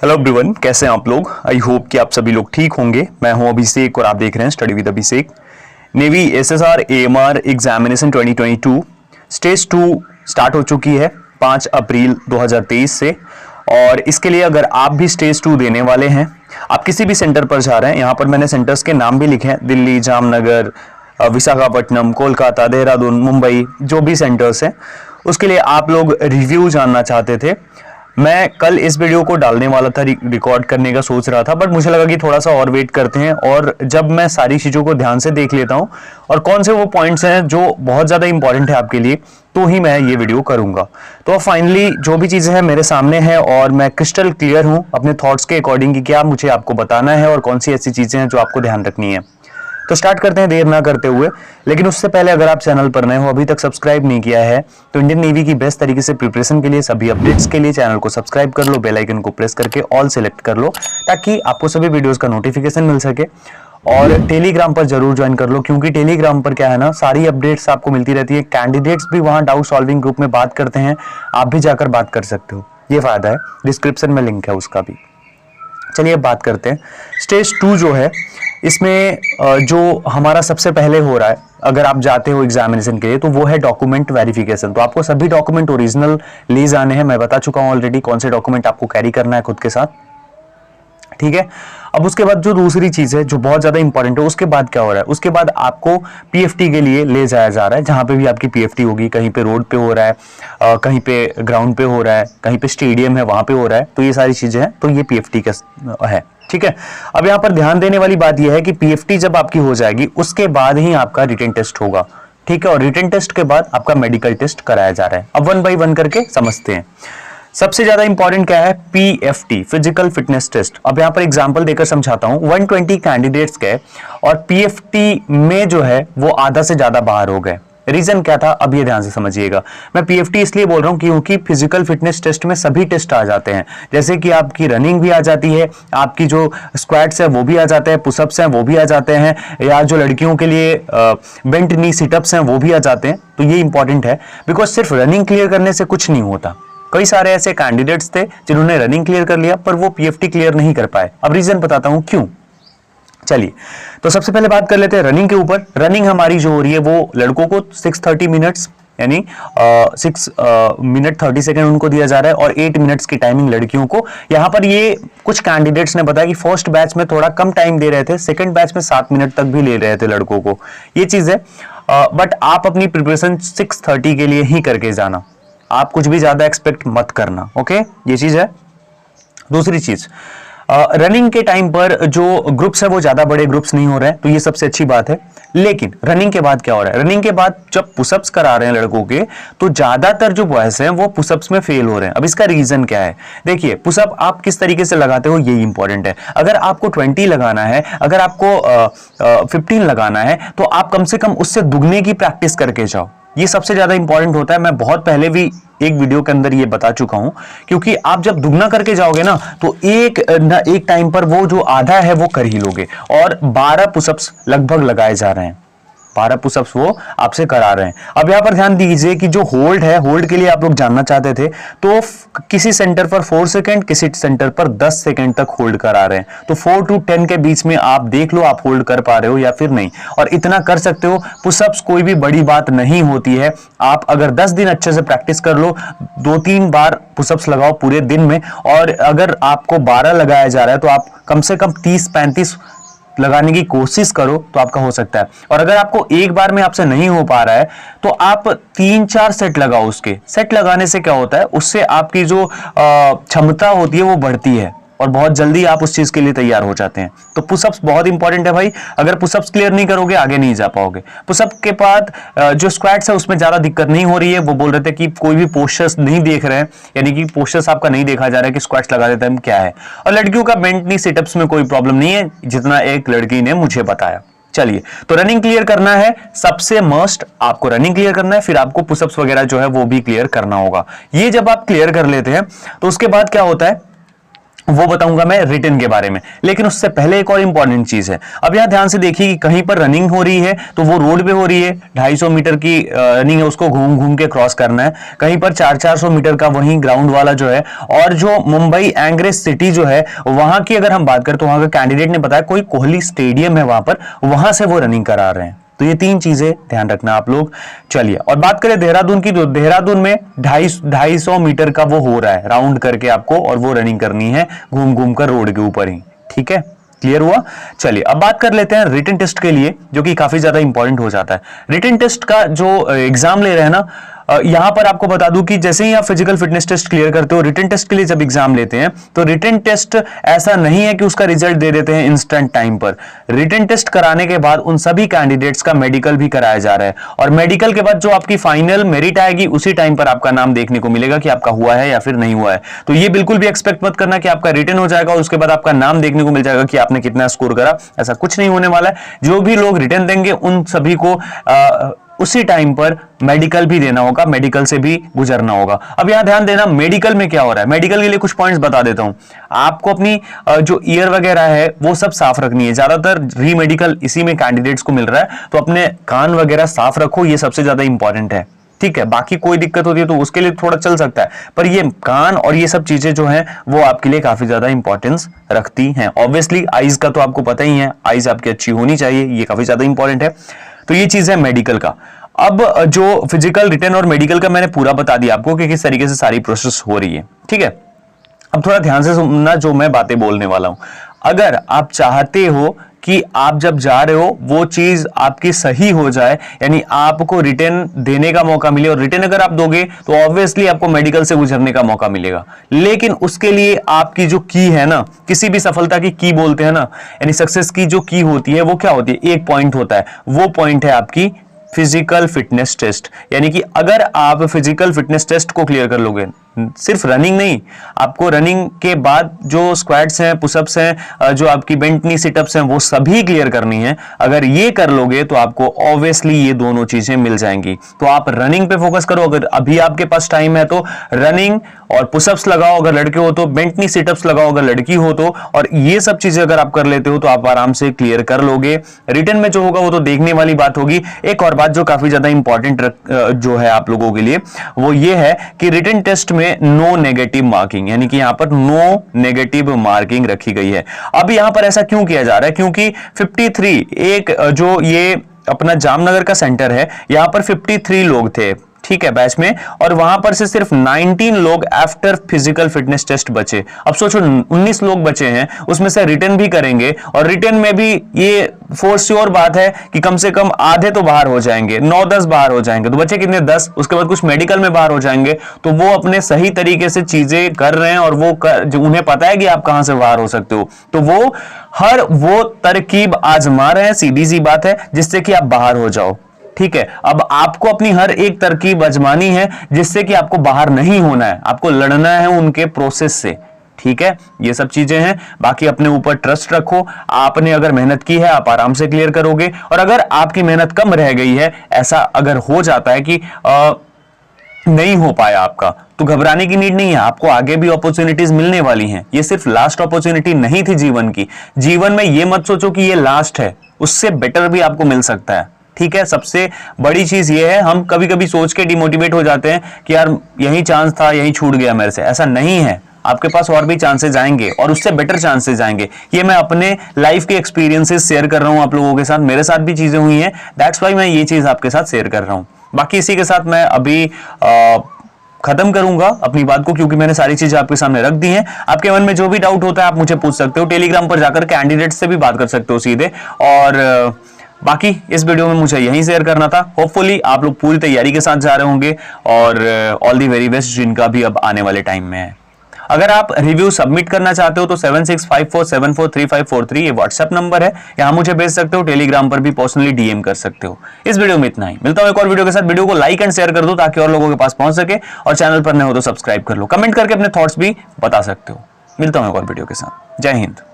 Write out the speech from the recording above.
Hello everyone, कैसे हैं आप लोग। आई होप कि आप सभी लोग ठीक होंगे। मैं हूं अभिषेक और आप देख रहे हैं study with Abhishek. Navy SSR AMR examination 2022 stage 2 start हो चुकी है 5 अप्रैल 2023 से। और इसके लिए अगर आप भी स्टेज 2 देने वाले हैं, आप किसी भी सेंटर पर जा रहे हैं, यहाँ पर मैंने सेंटर्स के नाम भी लिखे हैं, दिल्ली, जामनगर, विशाखापट्टनम, कोलकाता, देहरादून, मुंबई, जो भी सेंटर्स हैं, उसके लिए आप लोग रिव्यू जानना चाहते थे। मैं कल इस वीडियो को डालने वाला था, रिकॉर्ड करने का सोच रहा था, बट मुझे लगा कि थोड़ा सा और वेट करते हैं और जब मैं सारी चीज़ों को ध्यान से देख लेता हूं और कौन से वो पॉइंट्स हैं जो बहुत ज़्यादा इंपॉर्टेंट है आपके लिए, तो ही मैं ये वीडियो करूंगा। तो फाइनली जो भी चीज़ें हैं मेरे सामने हैं और मैं क्रिस्टल क्लियर हूं अपने थॉट्स के अकॉर्डिंग कि क्या मुझे आपको बताना है और कौन सी ऐसी चीज़ें हैं जो आपको ध्यान रखनी है। तो स्टार्ट करते हैं देर ना करते हुए। लेकिन उससे पहले अगर आप चैनल पर नए हो, अभी तक सब्सक्राइब नहीं किया है, तो इंडियन नेवी की बेस्ट तरीके से प्रिपरेशन के लिए, सभी अपडेट्स के लिए चैनल को सब्सक्राइब कर लो, बेल आइकन को प्रेस करके ऑल सेलेक्ट कर लो, ताकि आपको सभी वीडियोस का नोटिफिकेशन मिल सके। और टेलीग्राम पर जरूर ज्वाइन कर लो, क्योंकि टेलीग्राम पर क्या है ना, सारी अपडेट्स आपको मिलती रहती है। कैंडिडेट्स भी वहां डाउट सॉल्विंग ग्रुप में बात करते हैं, आप भी जाकर बात कर सकते हो, ये फायदा है। डिस्क्रिप्शन में लिंक है उसका भी। चलिए अब बात करते हैं। स्टेज 2 जो है, इसमें जो हमारा सबसे पहले हो रहा है अगर आप जाते हो एग्जामिनेशन के लिए, तो वो है डॉक्यूमेंट वेरिफिकेशन। तो आपको सभी डॉक्यूमेंट ओरिजिनल ले जाने हैं। मैं बता चुका हूं ऑलरेडी कौन से डॉक्यूमेंट आपको कैरी करना है खुद के साथ, ठीक है। अब उसके बाद जो दूसरी चीज है जो बहुत ज्यादा इंपॉर्टेंट है, उसके बाद क्या हो रहा है, उसके बाद आपको पीएफटी के लिए ले जाया जा रहा है। जहां पे भी आपकी पीएफटी होगी, कहीं पे रोड पे हो रहा है, कहीं पे ग्राउंड पे हो रहा है, कहीं पे स्टेडियम है वहां पे हो रहा है, तो ये सारी चीजें हैं, तो ये पीएफटी का है, ठीक है। अब यहाँ पर ध्यान देने वाली बात यह है कि पीएफटी जब आपकी हो जाएगी, उसके बाद ही आपका रिटन टेस्ट होगा, ठीक है। और रिटन टेस्ट के बाद आपका मेडिकल टेस्ट कराया जा रहा है। अब 1 बाय 1 करके समझते हैं। सबसे ज्यादा इंपॉर्टेंट क्या है, पीएफटी, फिजिकल फिटनेस टेस्ट। अब यहां पर एग्जांपल देकर समझाता हूं। 120 कैंडिडेट्स गए और पीएफटी में जो है वो आधा से ज्यादा बाहर हो गए। रीजन क्या था, अब ये ध्यान से समझिएगा। मैं पीएफटी इसलिए बोल रहा हूं क्योंकि फिजिकल फिटनेस टेस्ट में सभी टेस्ट आ जाते हैं, जैसे कि आपकी रनिंग भी आ जाती है, आपकी जो स्क्वाट्स है वो भी आ जाते हैं, पुशअप्स हैं वो भी आ जाते हैं, या जो लड़कियों के लिए बेंट नी सिटअप्स हैं वो भी आ जाते हैं। तो ये इंपॉर्टेंट है, बिकॉज सिर्फ रनिंग क्लियर करने से कुछ नहीं होता। कई सारे ऐसे कैंडिडेट्स थे जिन्होंने रनिंग क्लियर कर लिया पर वो पीएफटी क्लियर नहीं कर पाए। अब रीजन बताता हूं क्यों। चलिए, तो सबसे पहले बात कर लेते हैं रनिंग के ऊपर। रनिंग हमारी जो हो रही है वो लड़कों को 630 मिनट्स यानी 6 मिनट 30 सेकेंड उनको दिया जा रहा है और 8 मिनट्स की टाइमिंग लड़कियों को। यहां पर ये कुछ कैंडिडेट्स ने बताया कि फर्स्ट बैच में थोड़ा कम टाइम दे रहे थे, सेकंड बैच में 7 मिनट तक भी ले रहे थे लड़कों को, ये चीज है। बट आप अपनी प्रिपरेशन 630 के लिए ही करके जाना, आप कुछ भी ज्यादा एक्सपेक्ट मत करना, ओके, ये चीज है। दूसरी चीज, रनिंग के टाइम पर जो ग्रुप्स है वो ज्यादा बड़े ग्रुप्स नहीं हो रहे हैं, तो ये सबसे अच्छी बात है। लेकिन रनिंग के बाद क्या हो रहा है, रनिंग के बाद जब पुशअप्स करा रहे हैं लड़कों के, तो ज्यादातर जो बॉयज हैं वो पुशअप्स में फेल हो रहे हैं। अब इसका रीजन क्या है, देखिए, पुशअप आप किस तरीके से लगाते हो ये इंपॉर्टेंट है। अगर आपको 20 लगाना है, अगर आपको 15 लगाना है, तो आप कम से कम उससे दुगने की प्रैक्टिस करके जाओ, ये सबसे ज्यादा इंपॉर्टेंट होता है। मैं बहुत पहले भी एक वीडियो के अंदर ये बता चुका हूं, क्योंकि आप जब दुगना करके जाओगे ना, तो एक टाइम पर वो जो आधा है वो कर ही लोगे। और 12 पुशअप्स लगभग लगाए जा रहे हैं, 12 पुशअप्स वो आपसे करा रहे हैं। अब यहां पर ध्यान दीजिए कि जो होल्ड है, होल्ड के लिए आप लोग जानना चाहते थे, तो किसी सेंटर पर 4 सेकेंड, किसी सेंटर पर 10 सेकेंड तक होल्ड करा रहे हैं। तो 4 to 10 के बीच में आप देख लो आप होल्ड कर पा रहे हो या फिर नहीं, और इतना कर सकते हो। पुशअप्स कोई भी बड़ी बात नहीं होती है। आप अगर 10 दिन अच्छे से प्रैक्टिस कर लो, 2-3 बार पुशअप्स लगाओ पूरे दिन में, और अगर आपको 12 लगाया जा रहा है तो आप कम से कम 30-35 लगाने की कोशिश करो, तो आपका हो सकता है। और अगर आपको एक बार में आपसे नहीं हो पा रहा है, तो आप 3-4 सेट लगाओ। उसके सेट लगाने से क्या होता है, उससे आपकी जो क्षमता होती है वो बढ़ती है और बहुत जल्दी आप उस चीज के लिए तैयार हो जाते हैं। तो पुशअप्स बहुत इंपॉर्टेंट है भाई। अगर पुशअप्स क्लियर नहीं करोगे आगे नहीं जा पाओगे। पुशअप के बाद जो स्क्वाट्स है उसमें ज्यादा दिक्कत नहीं हो रही है। वो बोल रहे थे कि कोई भी पोस्चर्स नहीं देख रहे हैं, यानी कि पोस्चर्स आपका नहीं देखा जा रहा है कि स्क्वाट्स लगा देते हैं क्या है। और लड़कियों का बेंट नी सिटअप्स में कोई प्रॉब्लम नहीं है, जितना एक लड़की ने मुझे बताया। चलिए, तो रनिंग क्लियर करना है, सबसे मस्ट आपको रनिंग क्लियर करना है, फिर आपको पुशअप्स वगैरह जो है वो भी क्लियर करना होगा। ये जब आप क्लियर कर लेते हैं तो उसके बाद क्या होता है, वो बताऊंगा मैं रिटन के बारे में। लेकिन उससे पहले एक और इंपॉर्टेंट चीज है। अब यहां ध्यान से देखिए कि कहीं पर रनिंग हो रही है तो वो रोड पे हो रही है, 250 मीटर की रनिंग है, उसको घूम घूम के क्रॉस करना है। कहीं पर 400 मीटर का वहीं ग्राउंड वाला जो है। और जो मुंबई एंग्रेज सिटी जो है वहां की अगर हम बात करें तो वहां का कैंडिडेट ने बताया कोई कोहली स्टेडियम है वहां पर, वहां से वो रनिंग करा रहे हैं। तो ये 3 चीजें ध्यान रखना आप लोग। चलिए और बात करें देहरादून की, तो देहरादून में 250 मीटर का वो हो रहा है राउंड करके आपको, और वो रनिंग करनी है घूम घूम कर रोड के ऊपर ही। ठीक है, क्लियर हुआ। चलिए अब बात कर लेते हैं रिटन टेस्ट के लिए, जो कि काफी ज्यादा इंपॉर्टेंट हो जाता है। रिटन टेस्ट का जो एग्जाम ले रहे हैं ना, यहां पर आपको बता दूं कि जैसे ही आप फिजिकल फिटनेस टेस्ट क्लियर करते हो, रिटन टेस्ट के लिए जब एग्जाम लेते हैं तो रिटन टेस्ट ऐसा नहीं है कि उसका रिजल्ट दे देते हैं इंस्टेंट टाइम पर। रिटन टेस्ट कराने के बाद उन सभी कैंडिडेट्स का मेडिकल भी कराया जा रहा है, और मेडिकल के बाद जो आपकी फाइनल मेरिट आएगी उसी टाइम पर आपका नाम देखने को मिलेगा कि आपका हुआ है या फिर नहीं हुआ है। तो ये बिल्कुल भी एक्सपेक्ट मत करना कि आपका रिटन हो जाएगा और उसके बाद आपका नाम देखने को मिल जाएगा कि आपने कितना स्कोर करा। ऐसा कुछ नहीं होने वाला है। जो भी लोग रिटन देंगे उन सभी को उसी टाइम पर मेडिकल भी देना होगा, मेडिकल से भी गुजरना होगा। अब यहां ध्यान देना मेडिकल में क्या हो रहा है। मेडिकल के लिए कुछ पॉइंट्स बता देता हूं आपको। अपनी जो ईयर वगैरह है वो सब साफ रखनी है। ज्यादातर री मेडिकल इसी में कैंडिडेट्स को मिल रहा है, तो अपने कान वगैरह साफ रखो, ये सबसे ज्यादा इंपॉर्टेंट है। ठीक है, बाकी कोई दिक्कत होती है तो उसके लिए थोड़ा चल सकता है, पर ये कान और ये सब चीजें जो हैं वो आपके लिए काफी ज्यादा इंपॉर्टेंस रखती हैं। ऑब्वियसली आईज का तो आपको पता ही है, आईज आपकी अच्छी होनी चाहिए, ये काफी ज्यादा इंपॉर्टेंट है। तो ये चीज है मेडिकल का। अब जो फिजिकल, रिटन और मेडिकल का मैंने पूरा बता दिया आपको कि किस तरीके से सारी प्रोसेस हो रही है। ठीक है, अब थोड़ा ध्यान से सुनना जो मैं बातें बोलने वाला हूं। अगर आप चाहते हो कि आप जब जा रहे हो वो चीज आपकी सही हो जाए, यानी आपको रिटन देने का मौका मिले, और रिटन अगर आप दोगे तो ऑब्वियसली आपको मेडिकल से गुजरने का मौका मिलेगा। लेकिन उसके लिए आपकी जो की है ना, किसी भी सफलता की की बोलते हैं ना, यानी सक्सेस की जो की होती है वो क्या होती है, एक पॉइंट होता है। वो पॉइंट है आपकी फिजिकल फिटनेस टेस्ट। यानी कि अगर आप फिजिकल फिटनेस टेस्ट को क्लियर कर लोगे, सिर्फ रनिंग नहीं, आपको रनिंग के बाद जो स्क्वाट्स हैं, पुशअप्स हैं, जो आपकी बेंट नी सिटअप्स हैं, वो सभी क्लियर करनी है। अगर ये कर लोगे तो आपको ऑब्वियसली ये दोनों चीजें मिल जाएंगी। तो आप रनिंग पे फोकस करो, अगर अभी आपके पास टाइम है तो रनिंग और पुशअप्स लगाओ, अगर लड़के हो तो बेंट नी सिटअप्स लगाओ, अगर लड़की हो तो। और ये सब चीजें अगर आप कर लेते हो तो आप आराम से क्लियर कर लोगे। रिटन में जो होगा वो तो देखने वाली बात होगी। एक और बात जो काफी ज्यादा इंपॉर्टेंट जो है आप लोगों के लिए, वो ये है कि रिटन टेस्ट में नो नेगेटिव मार्किंग, यानी कि यहां पर नो नेगेटिव मार्किंग रखी गई है। अब यहां पर ऐसा क्यों किया जा रहा है, क्योंकि 53 एक जो ये अपना जामनगर का सेंटर है, यहां पर 53 लोग थे, ठीक है, बैच में, और वहां पर से सिर्फ 19 लोग आफ्टर फिजिकल फिटनेस टेस्ट बचे। अब सोचो 19 लोग बचे हैं, उसमें से रिटन भी करेंगे, और रिटन में भी ये फॉर श्योर बात है कि कम से कम आधे तो बाहर हो जाएंगे, 9-10 बाहर हो जाएंगे, तो बचे कितने, 10। उसके बाद कुछ मेडिकल में बाहर हो जाएंगे। तो वो अपने सही तरीके से चीजें कर रहे हैं, और वो जो उन्हें पता है कि आप कहां से बाहर हो सकते हो, तो वो तरकीब आजमा रहे हैं, सीधी सी बात है, जिससे कि आप बाहर हो जाओ। ठीक है, अब आपको अपनी हर एक तरकीब आजमानी है जिससे कि आपको बाहर नहीं होना है, आपको लड़ना है उनके प्रोसेस से। ठीक है, ये सब चीजें हैं। बाकी अपने ऊपर ट्रस्ट रखो। आपने अगर मेहनत की है आप आराम से क्लियर करोगे, और अगर आपकी मेहनत कम रह गई है, ऐसा अगर हो जाता है कि नहीं हो पाया आपका, तो घबराने की नीड नहीं है। आपको आगे भी अपॉर्चुनिटीज मिलने वाली हैं। ये सिर्फ लास्ट अपॉर्चुनिटी नहीं थी जीवन की। जीवन में ये मत सोचो कि ये लास्ट है, उससे बेटर भी आपको मिल सकता है। ठीक है, सबसे बड़ी चीज ये है, हम कभी कभी सोच के डिमोटिवेट हो जाते हैं कि यार यही चांस था, यही छूट गया मेरे से। ऐसा नहीं है, आपके पास और भी चांसेस आएंगे, और उससे बेटर चांसेस आएंगे। ये मैं अपने लाइफ के एक्सपीरियंसेस शेयर कर रहा हूं आप लोगों के साथ। मेरे साथ भी चीजें हुई हैं, दैट्स वाई मैं ये चीज आपके साथ शेयर कर रहा हूं। बाकी इसी के साथ मैं अभी खत्म करूंगा अपनी बात को, क्योंकि मैंने सारी चीजें आपके सामने रख दी हैं। आपके मन में जो भी डाउट होता है आप मुझे पूछ सकते हो। टेलीग्राम पर जाकर कैंडिडेट से भी बात कर सकते हो सीधे। और बाकी इस वीडियो में मुझे यही शेयर करना था। होपफुली आप लोग पूरी तैयारी के साथ जा रहे होंगे, और ऑल दी वेरी बेस्ट जिनका भी अब आने वाले टाइम में है। अगर आप रिव्यू सबमिट करना चाहते हो तो 7654743543 ये व्हाट्सएप नंबर है, यहां मुझे भेज सकते हो। टेलीग्राम पर भी पर्सनली डीएम कर सकते हो। इस वीडियो में इतना ही, मिलता हूं एक और वीडियो के साथ। वीडियो को लाइक एंड शेयर कर दो ताकि और लोगों के पास पहुंच सके, और चैनल पर नए हो तो सब्सक्राइब कर लो। कमेंट करके अपने थॉट्स भी बता सकते हो। मिलता हूं एक और वीडियो के साथ। जय हिंद।